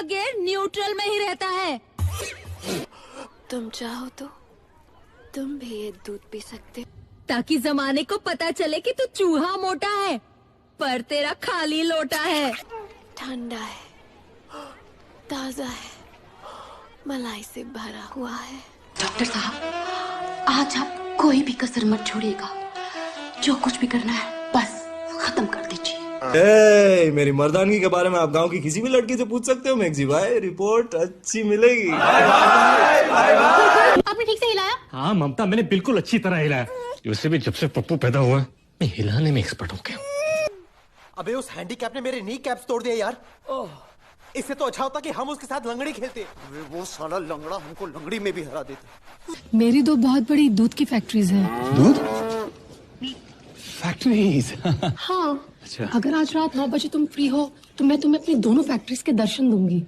Gear neutral में ही रहता है। तुम चाहो तो तुम भी ये दूध पी सकते हो, ताकि जमाने को पता चले कि तू चूहा मोटा है पर तेरा खाली लोटा है। ठंडा है, ताजा है, मलाई से भरा हुआ है। डॉक्टर साहब, आज आप कोई भी कसर मत छोड़िएगा। जो कुछ भी करना है बस खत्म कर दीजिए। मेरी मर्दानगी के बारे में आप गांव की किसी भी लड़की से पूछ सकते हो मेघजी भाई, रिपोर्ट अच्छी मिलेगी। आपने ठीक से हिलाया? हाँ ममता, मैंने बिल्कुल अच्छी तरह हिलाया। वैसे भी जब से पप्पू पैदा हुआ मैं हिलाने में एक्सपर्ट हो गया। अबे उस हैंडीकैप ने मेरे नी कैप्स तोड़ दिए यार। इससे तो अच्छा होता कि हम उसके साथ लंगड़ी खेलते। वो साला लंगड़ा हमको लंगड़ी में भी हरा देता। मेरी 2 बहुत बड़ी दूध की फैक्ट्रीज हैं। दूध फैक्ट्रीज? हाँ, अच्छा। अगर आज रात 9 बजे तुम फ्री हो तो मैं तुम्हें अपनी दोनों फैक्ट्रीज के दर्शन दूंगी।